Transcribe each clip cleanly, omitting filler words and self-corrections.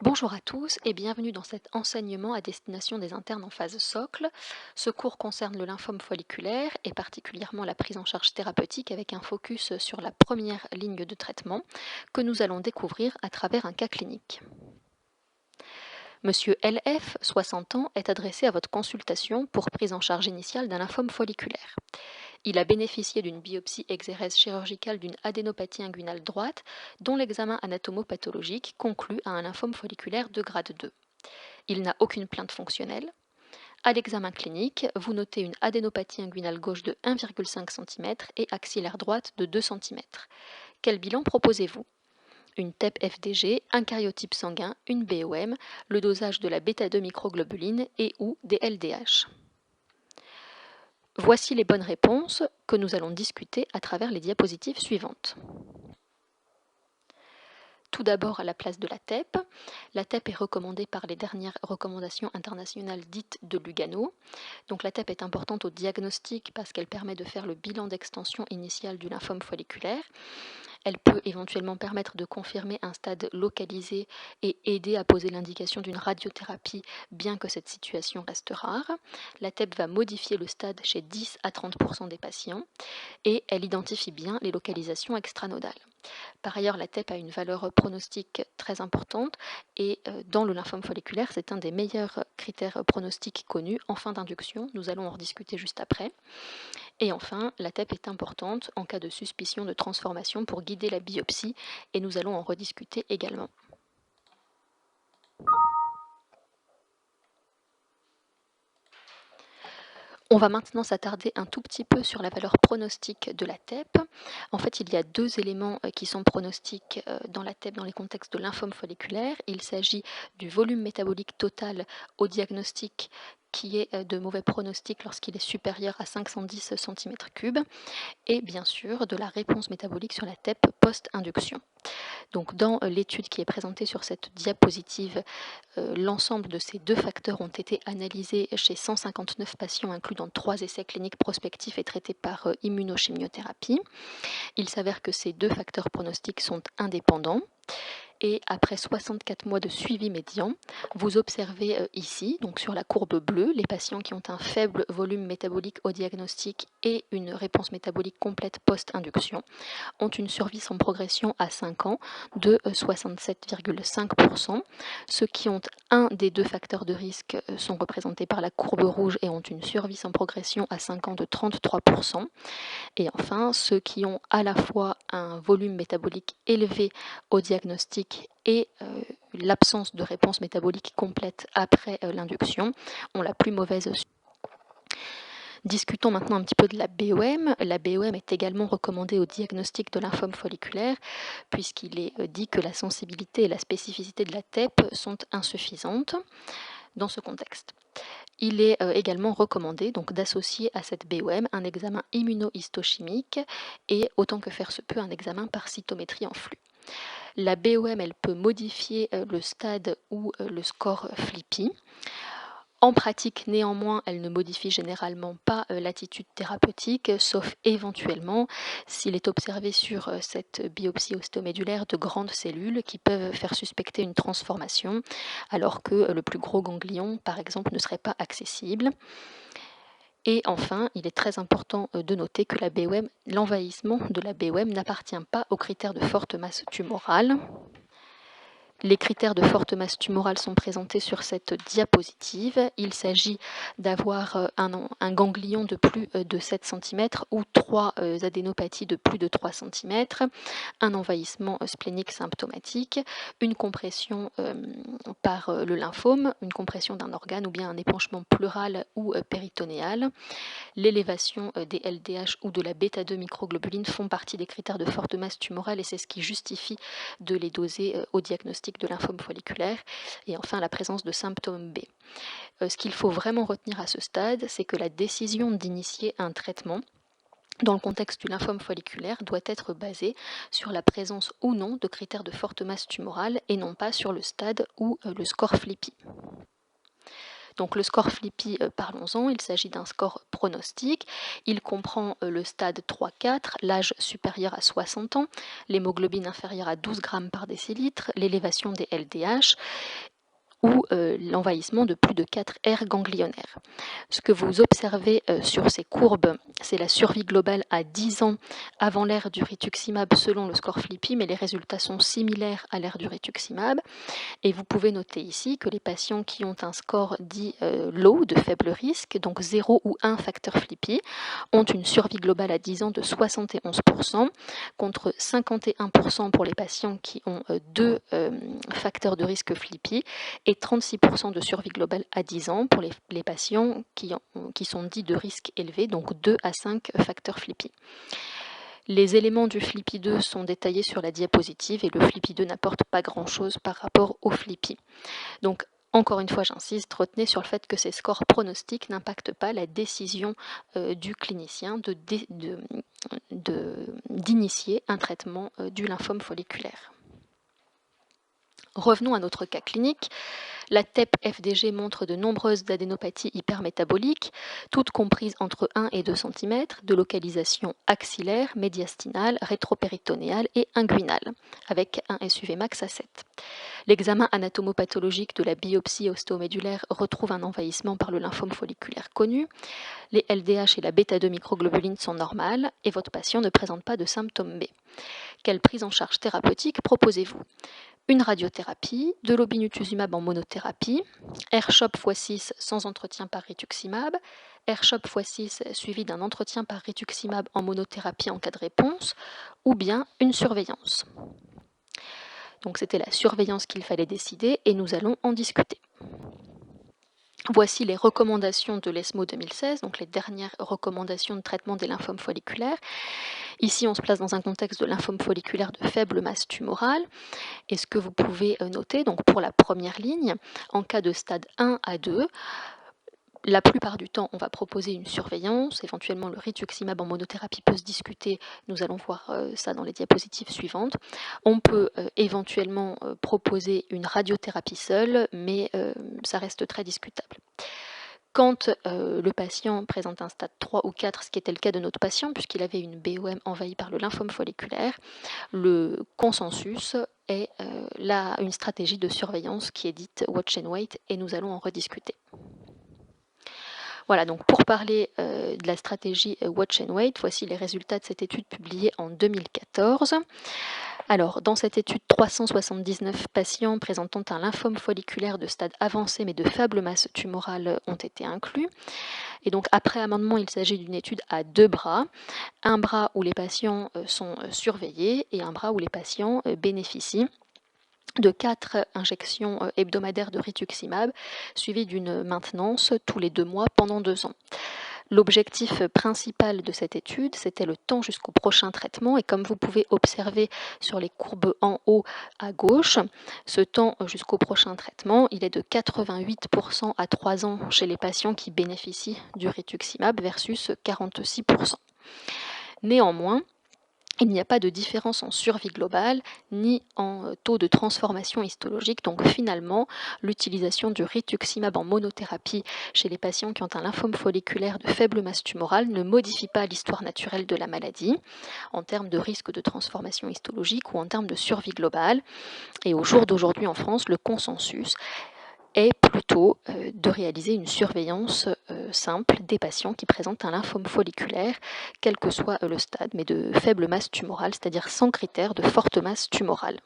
Bonjour à tous et bienvenue dans cet enseignement à destination des internes en phase socle. Ce cours concerne le lymphome folliculaire et particulièrement la prise en charge thérapeutique avec un focus sur la première ligne de traitement que nous allons découvrir à travers un cas clinique. Monsieur LF, 60 ans, est adressé à votre consultation pour prise en charge initiale d'un lymphome folliculaire. Il a bénéficié d'une biopsie exérèse chirurgicale d'une adénopathie inguinale droite dont l'examen anatomopathologique conclut à un lymphome folliculaire de grade 2. Il n'a aucune plainte fonctionnelle. À l'examen clinique, vous notez une adénopathie inguinale gauche de 1,5 cm et axillaire droite de 2 cm. Quel bilan proposez-vous? Une TEP-FDG, un cariotype sanguin, une BOM, le dosage de la bêta-2 microglobuline et ou des LDH. Voici les bonnes réponses que nous allons discuter à travers les diapositives suivantes. Tout d'abord à la place de la TEP. La TEP est recommandée par les dernières recommandations internationales dites de Lugano. Donc la TEP est importante au diagnostic parce qu'elle permet de faire le bilan d'extension initiale du lymphome folliculaire. Elle peut éventuellement permettre de confirmer un stade localisé et aider à poser l'indication d'une radiothérapie, bien que cette situation reste rare. La TEP va modifier le stade chez 10 à 30% des patients et elle identifie bien les localisations extranodales. Par ailleurs, la TEP a une valeur pronostique très importante et dans le lymphome folliculaire, c'est un des meilleurs critères pronostiques connus en fin d'induction. Nous allons en rediscuter juste après. Et enfin, la TEP est importante en cas de suspicion de transformation pour guider la biopsie et nous allons en rediscuter également. On va maintenant s'attarder un tout petit peu sur la valeur pronostique de la TEP. En fait, il y a deux éléments qui sont pronostiques dans la TEP dans les contextes de lymphome folliculaire. Il s'agit du volume métabolique total au diagnostic qui est de mauvais pronostic lorsqu'il est supérieur à 510 cm3 et bien sûr de la réponse métabolique sur la TEP post-induction. Donc dans l'étude qui est présentée sur cette diapositive, l'ensemble de ces deux facteurs ont été analysés chez 159 patients inclus dans 3 essais cliniques prospectifs et traités par immunochimiothérapie. Il s'avère que ces deux facteurs pronostiques sont indépendants. Et après 64 mois de suivi médian, vous observez ici, donc sur la courbe bleue, les patients qui ont un faible volume métabolique au diagnostic et une réponse métabolique complète post-induction ont une survie sans progression à 5 ans de 67,5%. Ceux qui ont un des deux facteurs de risque sont représentés par la courbe rouge et ont une survie sans progression à 5 ans de 33%. Et enfin, ceux qui ont à la fois un volume métabolique élevé au diagnostic et l'absence de réponse métabolique complète après l'induction ont la plus mauvaise survie. Discutons maintenant un petit peu de la BOM. La BOM est également recommandée au diagnostic de lymphome folliculaire puisqu'il est dit que la sensibilité et la spécificité de la TEP sont insuffisantes dans ce contexte. Il est également recommandé donc d'associer à cette BOM un examen immunohistochimique et autant que faire se peut un examen par cytométrie en flux. La BOM, elle peut modifier le stade ou le score FLIPI. En pratique, néanmoins, elle ne modifie généralement pas l'attitude thérapeutique, sauf éventuellement s'il est observé sur cette biopsie ostéomédulaire de grandes cellules qui peuvent faire suspecter une transformation, alors que le plus gros ganglion, par exemple, ne serait pas accessible. Et enfin, il est très important de noter que la BOM, l'envahissement de la BOM n'appartient pas aux critères de forte masse tumorale. Les critères de forte masse tumorale sont présentés sur cette diapositive. Il s'agit d'avoir un ganglion de plus de 7 cm ou 3 adénopathies de plus de 3 cm, un envahissement splénique symptomatique, une compression par le lymphome, une compression d'un organe ou bien un épanchement pleural ou péritonéal. L'élévation des LDH ou de la bêta-2 microglobuline font partie des critères de forte masse tumorale et c'est ce qui justifie de les doser au diagnostic de lymphome folliculaire. Et enfin, la présence de symptômes B. Ce qu'il faut vraiment retenir à ce stade, c'est que la décision d'initier un traitement dans le contexte du lymphome folliculaire doit être basée sur la présence ou non de critères de forte masse tumorale et non pas sur le stade ou le score FLIPI. Donc le score FLIPI, parlons-en, il s'agit d'un score pronostic. Il comprend le stade 3-4, l'âge supérieur à 60 ans, l'hémoglobine inférieure à 12 grammes par décilitre, l'élévation des LDH ou l'envahissement de plus de 4 aires ganglionnaires. Ce que vous observez sur ces courbes, c'est la survie globale à 10 ans avant l'ère du rituximab selon le score FLIPI, mais les résultats sont similaires à l'ère du rituximab. Et vous pouvez noter ici que les patients qui ont un score dit low, de faible risque, donc 0 ou 1 facteur FLIPI, ont une survie globale à 10 ans de 71%, contre 51% pour les patients qui ont 2 facteurs de risque FLIPI, et 36% de survie globale à 10 ans pour les patients qui sont dits de risque élevé, donc 2 à 5 facteurs FLIPI. Les éléments du FLIPI2 sont détaillés sur la diapositive et le FLIPI2 n'apporte pas grand-chose par rapport au FLIPI. Donc, encore une fois, j'insiste, retenez sur le fait que ces scores pronostiques n'impactent pas la décision du clinicien d'initier un traitement du lymphome folliculaire. Revenons à notre cas clinique. La TEP-FDG montre de nombreuses adénopathies hypermétaboliques, toutes comprises entre 1 et 2 cm, de localisation axillaire, médiastinale, rétropéritonéale et inguinale, avec un SUV max à 7. L'examen anatomopathologique de la biopsie ostéomédulaire retrouve un envahissement par le lymphome folliculaire connu. Les LDH et la bêta-2 microglobuline sont normales et votre patient ne présente pas de symptômes B. Quelle prise en charge thérapeutique proposez-vous ? Une radiothérapie, de l'obinutuzumab en monothérapie, R-CHOP x6 sans entretien par rituximab, R-CHOP x6 suivi d'un entretien par rituximab en monothérapie en cas de réponse, ou bien une surveillance. Donc c'était la surveillance qu'il fallait décider et nous allons en discuter. Voici les recommandations de l'ESMO 2016, donc les dernières recommandations de traitement des lymphomes folliculaires. Ici, on se place dans un contexte de lymphome folliculaire de faible masse tumorale. Et ce que vous pouvez noter, donc pour la première ligne, en cas de stade 1 à 2, la plupart du temps, on va proposer une surveillance. Éventuellement, le rituximab en monothérapie peut se discuter. Nous allons voir ça dans les diapositives suivantes. On peut éventuellement proposer une radiothérapie seule, mais ça reste très discutable. Quand le patient présente un stade 3 ou 4, ce qui était le cas de notre patient, puisqu'il avait une BOM envahie par le lymphome folliculaire, le consensus est une stratégie de surveillance qui est dite watch and wait, et nous allons en rediscuter. Voilà, donc pour parler de la stratégie watch and wait, voici les résultats de cette étude publiée en 2014. Alors, dans cette étude, 379 patients présentant un lymphome folliculaire de stade avancé mais de faible masse tumorale ont été inclus. Et donc, après amendement, il s'agit d'une étude à 2 bras. Un bras où les patients sont surveillés et un bras où les patients bénéficient de 4 injections hebdomadaires de rituximab, suivies d'une maintenance tous les 2 mois pendant 2 ans. L'objectif principal de cette étude, c'était le temps jusqu'au prochain traitement, et comme vous pouvez observer sur les courbes en haut à gauche, ce temps jusqu'au prochain traitement, il est de 88% à 3 ans chez les patients qui bénéficient du rituximab versus 46%. Néanmoins, il n'y a pas de différence en survie globale ni en taux de transformation histologique. Donc finalement, l'utilisation du rituximab en monothérapie chez les patients qui ont un lymphome folliculaire de faible masse tumorale ne modifie pas l'histoire naturelle de la maladie en termes de risque de transformation histologique ou en termes de survie globale. Et au jour d'aujourd'hui en France, le consensus est plutôt de réaliser une surveillance simple des patients qui présentent un lymphome folliculaire, quel que soit le stade, mais de faible masse tumorale, c'est-à-dire sans critère de forte masse tumorale.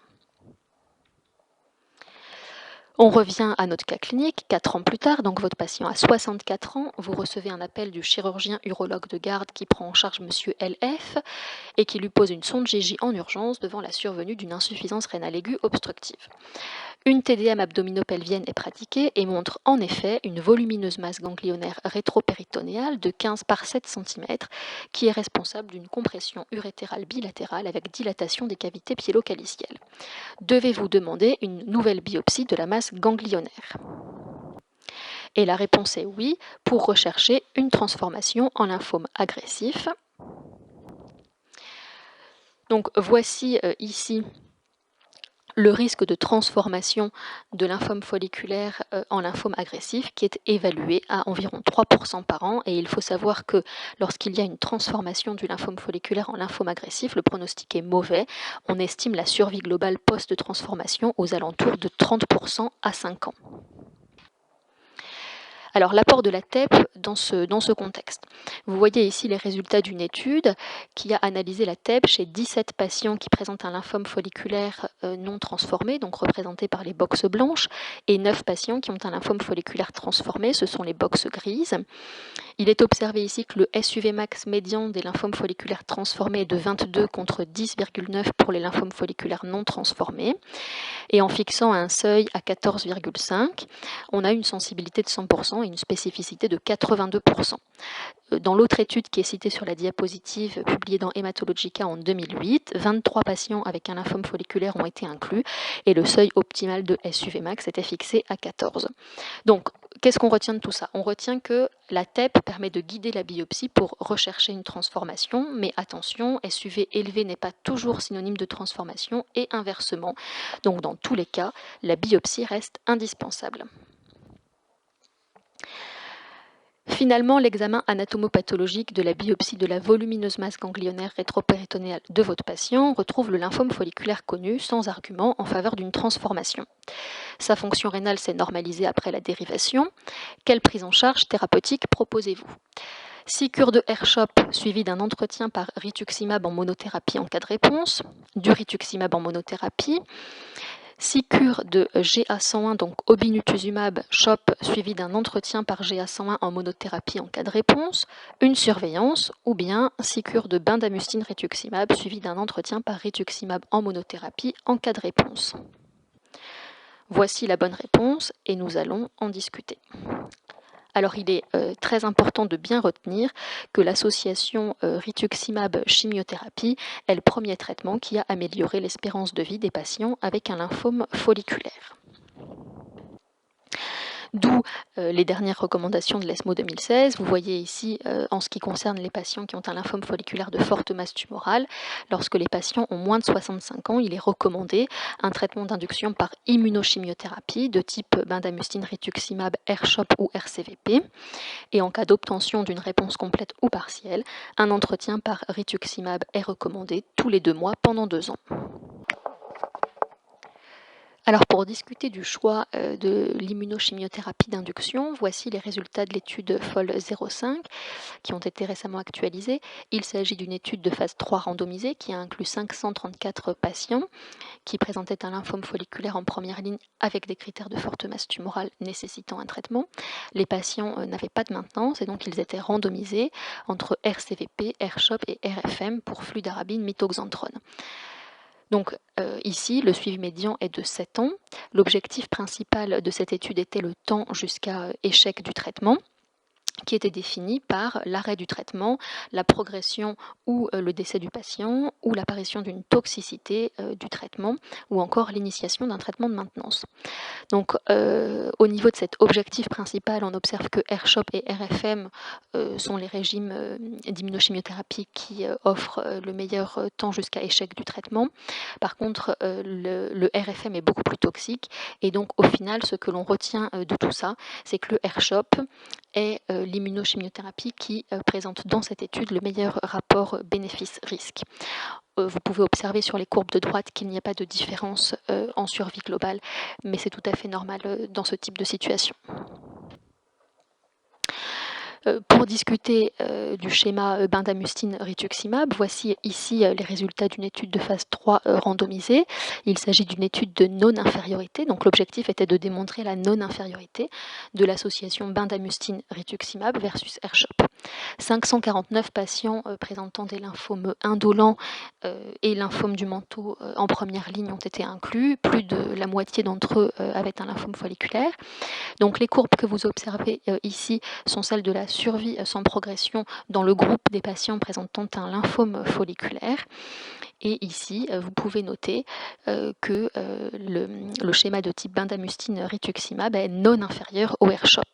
On revient à notre cas clinique, 4 ans plus tard, donc votre patient a 64 ans, vous recevez un appel du chirurgien urologue de garde qui prend en charge monsieur LF et qui lui pose une sonde GJ en urgence devant la survenue d'une insuffisance rénale aiguë obstructive. Une TDM abdominopelvienne est pratiquée et montre en effet une volumineuse masse ganglionnaire rétropéritonéale de 15 par 7 cm qui est responsable d'une compression urétérale bilatérale avec dilatation des cavités pyélocalicielles. Devez-vous demander une nouvelle biopsie de la masse ganglionnaire ? Et la réponse est oui, pour rechercher une transformation en lymphome agressif. Donc voici ici le risque de transformation de lymphome folliculaire en lymphome agressif qui est évalué à environ 3% par an. Et il faut savoir que lorsqu'il y a une transformation du lymphome folliculaire en lymphome agressif, le pronostic est mauvais. On estime la survie globale post-transformation aux alentours de 30% à 5 ans. Alors l'apport de la TEP dans ce contexte. Vous voyez ici les résultats d'une étude qui a analysé la TEP chez 17 patients qui présentent un lymphome folliculaire non transformé, donc représenté par les boxes blanches, et 9 patients qui ont un lymphome folliculaire transformé, ce sont les boxes grises. Il est observé ici que le SUV max médian des lymphomes folliculaires transformés est de 22 contre 10,9 pour les lymphomes folliculaires non transformés. Et en fixant un seuil à 14,5, on a une sensibilité de 100% et une spécificité de 82%. Dans l'autre étude qui est citée sur la diapositive, publiée dans Hematologica en 2008, 23 patients avec un lymphome folliculaire ont été inclus et le seuil optimal de SUV max était fixé à 14. Donc, qu'est-ce qu'on retient de tout ça? On retient que la TEP permet de guider la biopsie pour rechercher une transformation, mais attention, SUV élevé n'est pas toujours synonyme de transformation et inversement. Donc, dans tous les cas, la biopsie reste indispensable. Finalement, l'examen anatomopathologique de la biopsie de la volumineuse masse ganglionnaire rétropéritonéale de votre patient retrouve le lymphome folliculaire connu sans argument en faveur d'une transformation. Sa fonction rénale s'est normalisée après la dérivation. Quelle prise en charge thérapeutique proposez-vous? 6 cures de R-CHOP suivies d'un entretien par rituximab en monothérapie en cas de réponse, du rituximab en monothérapie, 6 cures de GA101, donc obinutuzumab CHOP, suivi d'un entretien par GA101 en monothérapie en cas de réponse, une surveillance, ou bien 6 cures de bendamustine rituximab, suivi d'un entretien par rituximab en monothérapie en cas de réponse. Voici la bonne réponse et nous allons en discuter. Alors il est très important de bien retenir que l'association rituximab-chimiothérapie est le premier traitement qui a amélioré l'espérance de vie des patients avec un lymphome folliculaire. D'où les dernières recommandations de l'ESMO 2016. Vous voyez ici, en ce qui concerne les patients qui ont un lymphome folliculaire de forte masse tumorale, lorsque les patients ont moins de 65 ans, il est recommandé un traitement d'induction par immunochimiothérapie de type bendamustine rituximab, R-CHOP ou RCVP. Et en cas d'obtention d'une réponse complète ou partielle, un entretien par rituximab est recommandé tous les 2 mois pendant 2 ans. Alors pour discuter du choix de l'immunochimiothérapie d'induction, voici les résultats de l'étude FOL 05 qui ont été récemment actualisés. Il s'agit d'une étude de phase 3 randomisée qui a inclus 534 patients qui présentaient un lymphome folliculaire en première ligne avec des critères de forte masse tumorale nécessitant un traitement. Les patients n'avaient pas de maintenance et donc ils étaient randomisés entre RCVP, R-CHOP et RFM pour fludarabine mitoxantrone. Donc ici, le suivi médian est de 7 ans. L'objectif principal de cette étude était le temps jusqu'à échec du traitement, qui était défini par l'arrêt du traitement, la progression ou le décès du patient, ou l'apparition d'une toxicité du traitement, ou encore l'initiation d'un traitement de maintenance. Donc au niveau de cet objectif principal, on observe que R-CHOP et RFM sont les régimes d'immunochimiothérapie qui offrent le meilleur temps jusqu'à échec du traitement. Par contre, le RFM est beaucoup plus toxique et donc au final, ce que l'on retient de tout ça, c'est que le R-CHOP est l'immunochimiothérapie qui présente dans cette étude le meilleur rapport bénéfice-risque. Vous pouvez observer sur les courbes de droite qu'il n'y a pas de différence en survie globale, mais c'est tout à fait normal dans ce type de situation. Pour discuter du schéma bendamustine rituximab, voici ici les résultats d'une étude de phase 3 randomisée. Il s'agit d'une étude de non-infériorité, donc l'objectif était de démontrer la non-infériorité de l'association bendamustine rituximab versus R-CHOP. 549 patients présentant des lymphomes indolents et lymphomes du manteau en première ligne ont été inclus. Plus de la moitié d'entre eux avaient un lymphome folliculaire. Donc les courbes que vous observez ici sont celles de la survie sans progression dans le groupe des patients présentant un lymphome folliculaire. Et ici, vous pouvez noter que le schéma de type bendamustine rituximab est non inférieur au R-CHOP.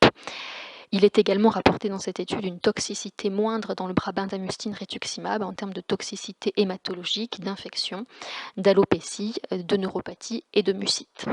Il est également rapporté dans cette étude une toxicité moindre dans le bras bendamustine rituximab en termes de toxicité hématologique, d'infection, d'alopécie, de neuropathie et de mucite.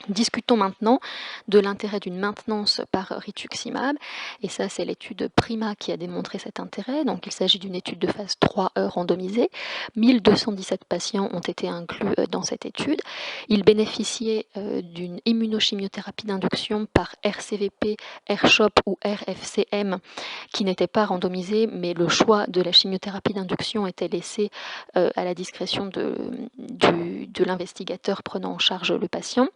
Discutons maintenant de l'intérêt d'une maintenance par rituximab, et ça c'est l'étude PRIMA qui a démontré cet intérêt. Donc il s'agit d'une étude de phase 3 randomisée. 1217 patients ont été inclus dans cette étude. Ils bénéficiaient d'une immunochimiothérapie d'induction par RCVP, RCHOP ou RFCM qui n'était pas randomisée, mais le choix de la chimiothérapie d'induction était laissé à la discrétion de l'investigateur prenant en charge le patient.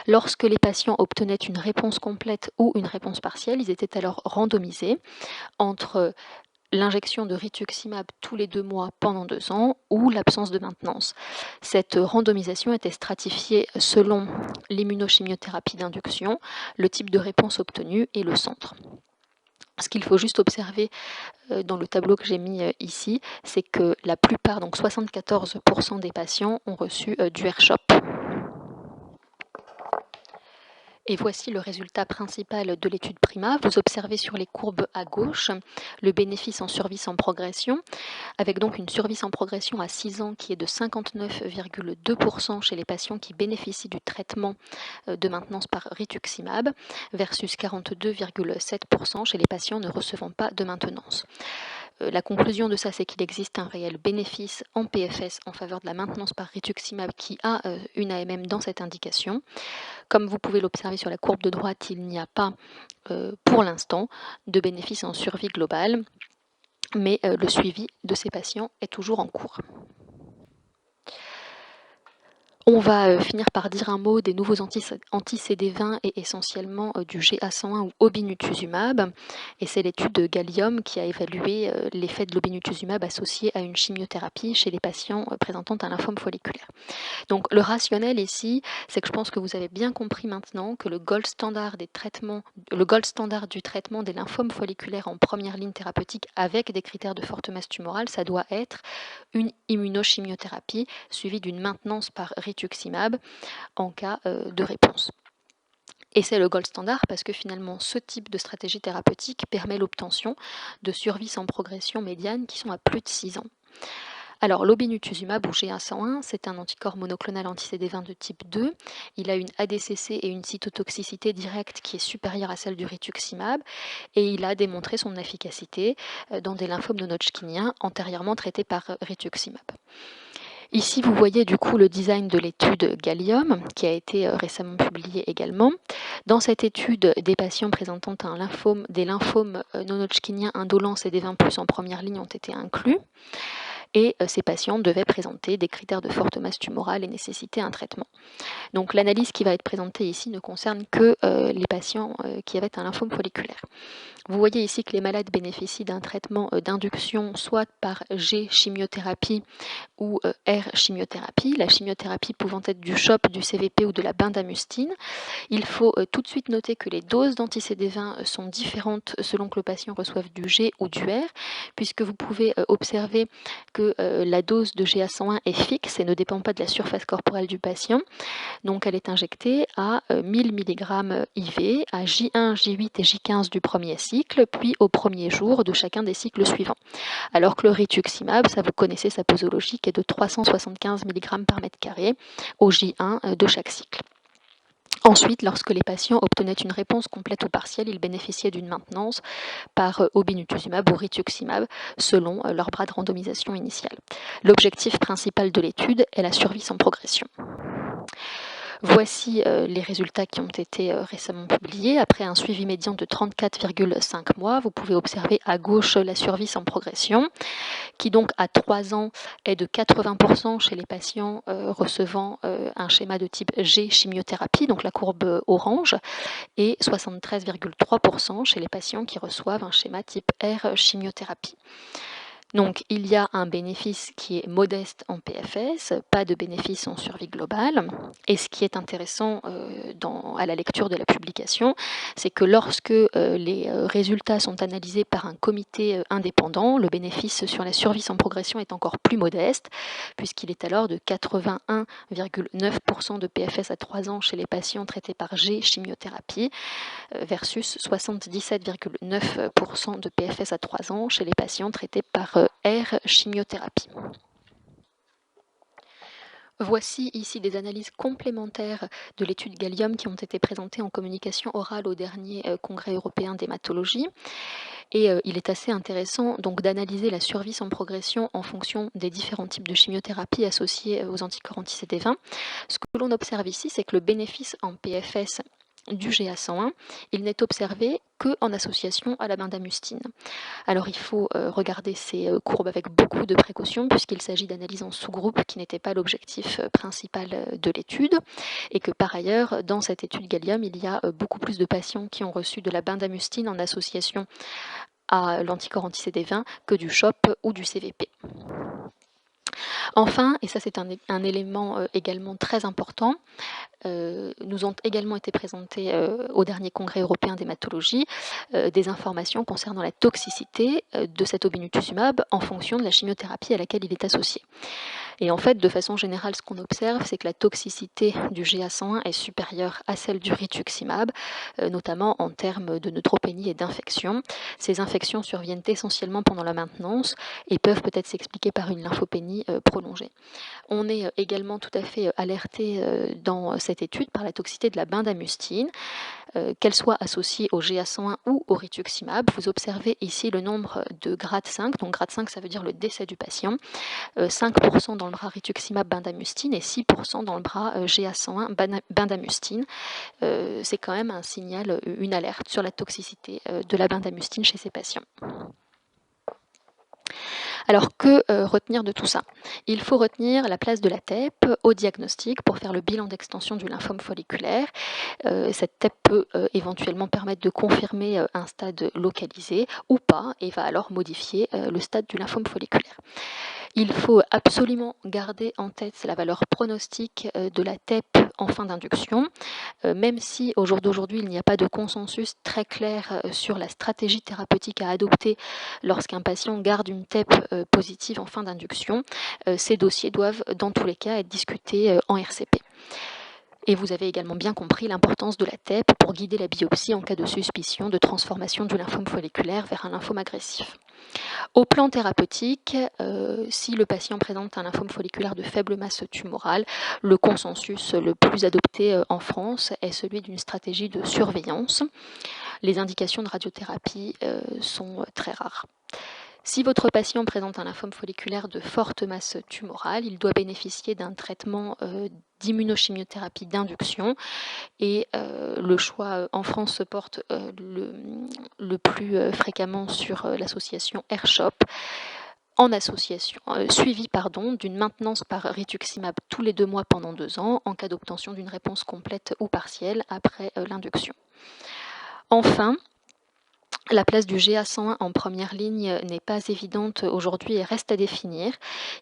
Lorsque les patients obtenaient une réponse complète ou une réponse partielle, ils étaient alors randomisés entre l'injection de rituximab tous les 2 mois pendant 2 ans ou l'absence de maintenance. Cette randomisation était stratifiée selon l'immunochimiothérapie d'induction, le type de réponse obtenue et le centre. Ce qu'il faut juste observer dans le tableau que j'ai mis ici, c'est que la plupart, donc 74% des patients, ont reçu du RCHOP. Et voici le résultat principal de l'étude PRIMA. Vous observez sur les courbes à gauche le bénéfice en survie sans progression, avec donc une survie sans progression à 6 ans qui est de 59,2% chez les patients qui bénéficient du traitement de maintenance par rituximab, versus 42,7% chez les patients ne recevant pas de maintenance. La conclusion de ça, c'est qu'il existe un réel bénéfice en PFS en faveur de la maintenance par rituximab qui a une AMM dans cette indication. Comme vous pouvez l'observer sur la courbe de droite, il n'y a pas, pour l'instant, de bénéfice en survie globale, mais le suivi de ces patients est toujours en cours. On va finir par dire un mot des nouveaux anti-CD20 et essentiellement du GA101 ou obinutuzumab. Et c'est l'étude de Gallium qui a évalué l'effet de l'obinutuzumab associé à une chimiothérapie chez les patients présentant un lymphome folliculaire. Donc le rationnel ici, c'est que je pense que vous avez bien compris maintenant que le gold standard du traitement des lymphomes folliculaires en première ligne thérapeutique avec des critères de forte masse tumorale, ça doit être une immunochimiothérapie suivie d'une maintenance par rituximab en cas de réponse. Et c'est le gold standard parce que finalement ce type de stratégie thérapeutique permet l'obtention de survies sans progression médiane qui sont à plus de 6 ans. Alors l'obinutuzumab ou GA101, c'est un anticorps monoclonal anti-CD20 de type 2. Il a une ADCC et une cytotoxicité directe qui est supérieure à celle du rituximab et il a démontré son efficacité dans des lymphomes non-hodgkiniens antérieurement traités par rituximab. Ici, vous voyez du coup le design de l'étude Gallium qui a été récemment publiée également. Dans cette étude, des patients présentant des lymphomes non-hodgkiniens indolents CD20+ en première ligne ont été inclus. Et ces patients devaient présenter des critères de forte masse tumorale et nécessiter un traitement. Donc l'analyse qui va être présentée ici ne concerne que les patients qui avaient un lymphome folliculaire. Vous voyez ici que les malades bénéficient d'un traitement d'induction soit par G-chimiothérapie ou R-chimiothérapie, la chimiothérapie pouvant être du CHOP, du CVP ou de la bendamustine. Il faut tout de suite noter que les doses d'anti-CD20 sont différentes selon que le patient reçoive du G ou du R, puisque vous pouvez observer que la dose de GA101 est fixe et ne dépend pas de la surface corporelle du patient. Donc elle est injectée à 1000 mg IV, à J1, J8 et J15 du premier cycle, puis au premier jour de chacun des cycles suivants. Alors que le rituximab, ça vous connaissez sa posologie, qui est de 375 mg par mètre carré au J1 de chaque cycle. Ensuite, lorsque les patients obtenaient une réponse complète ou partielle, ils bénéficiaient d'une maintenance par obinutuzumab ou rituximab selon leur bras de randomisation initial. L'objectif principal de l'étude est la survie sans progression. Voici les résultats qui ont été récemment publiés. Après un suivi médian de 34,5 mois, vous pouvez observer à gauche la survie sans progression, qui donc à 3 ans est de 80% chez les patients recevant un schéma de type G chimiothérapie, donc la courbe orange, et 73,3% chez les patients qui reçoivent un schéma type R chimiothérapie. Donc il y a un bénéfice qui est modeste en PFS, pas de bénéfice en survie globale. Et ce qui est intéressant à la lecture de la publication, c'est que lorsque les résultats sont analysés par un comité indépendant, le bénéfice sur la survie sans progression est encore plus modeste, puisqu'il est alors de 81,9% de PFS à 3 ans chez les patients traités par G chimiothérapie, versus 77,9% de PFS à 3 ans chez les patients traités par R chimiothérapie. Voici ici des analyses complémentaires de l'étude Gallium qui ont été présentées en communication orale au dernier congrès européen d'hématologie. Et il est assez intéressant donc d'analyser la survie sans progression en fonction des différents types de chimiothérapie associés aux anticorps anti-CD20. Ce que l'on observe ici, c'est que le bénéfice en PFS du GA101, il n'est observé qu'en association à la bendamustine. Alors il faut regarder ces courbes avec beaucoup de précautions puisqu'il s'agit d'analyses en sous-groupe qui n'étaient pas l'objectif principal de l'étude et que par ailleurs dans cette étude Gallium il y a beaucoup plus de patients qui ont reçu de la bendamustine en association à l'anticorps anti-CD20 que du CHOP ou du CVP. Enfin, et ça c'est un élément également très important, nous ont également été présentées au dernier congrès européen d'hématologie des informations concernant la toxicité de cet obinutuzumab en fonction de la chimiothérapie à laquelle il est associé. Et en fait, de façon générale, ce qu'on observe, c'est que la toxicité du GA101 est supérieure à celle du rituximab, notamment en termes de neutropénie et d'infection. Ces infections surviennent essentiellement pendant la maintenance et peuvent peut-être s'expliquer par une lymphopénie prolongée. On est également tout à fait alerté dans cette étude par la toxicité de la bendamustine, qu'elle soit associée au GA101 ou au rituximab. Vous observez ici le nombre de grade 5, donc grade 5 ça veut dire le décès du patient, 5% dans le bras rituximab bendamustine et 6% dans le bras GA101 bendamustine. C'est quand même un signal, une alerte sur la toxicité de la bendamustine chez ces patients. Alors que retenir de tout ça? Il faut retenir la place de la TEP au diagnostic pour faire le bilan d'extension du lymphome folliculaire. Cette TEP peut éventuellement permettre de confirmer un stade localisé ou pas et va alors modifier le stade du lymphome folliculaire. Il faut absolument garder en tête la valeur pronostique de la TEP en fin d'induction, même si au jour d'aujourd'hui il n'y a pas de consensus très clair sur la stratégie thérapeutique à adopter lorsqu'un patient garde une TEP positive en fin d'induction. Ces dossiers doivent dans tous les cas être discutés en RCP. Et vous avez également bien compris l'importance de la TEP pour guider la biopsie en cas de suspicion de transformation du lymphome folliculaire vers un lymphome agressif. Au plan thérapeutique, si le patient présente un lymphome folliculaire de faible masse tumorale, le consensus le plus adopté en France est celui d'une stratégie de surveillance. Les indications de radiothérapie sont très rares. Si votre patient présente un lymphome folliculaire de forte masse tumorale, il doit bénéficier d'un traitement d'immunochimiothérapie d'induction et le choix en France se porte le plus fréquemment sur l'association R-CHOP en association, suivi d'une maintenance par rituximab tous les 2 mois pendant 2 ans en cas d'obtention d'une réponse complète ou partielle après l'induction. Enfin, la place du GA101 en première ligne n'est pas évidente aujourd'hui et reste à définir.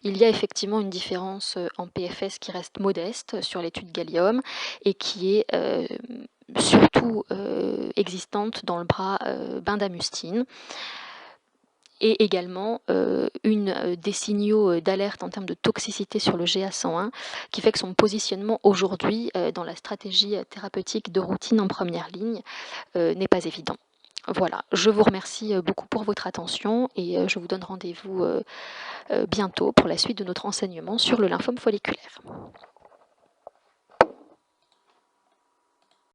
Il y a effectivement une différence en PFS qui reste modeste sur l'étude Gallium et qui est surtout existante dans le bras bendamustine. Et également des signaux d'alerte en termes de toxicité sur le GA101 qui fait que son positionnement aujourd'hui dans la stratégie thérapeutique de routine en première ligne n'est pas évident. Voilà, je vous remercie beaucoup pour votre attention et je vous donne rendez-vous bientôt pour la suite de notre enseignement sur le lymphome folliculaire.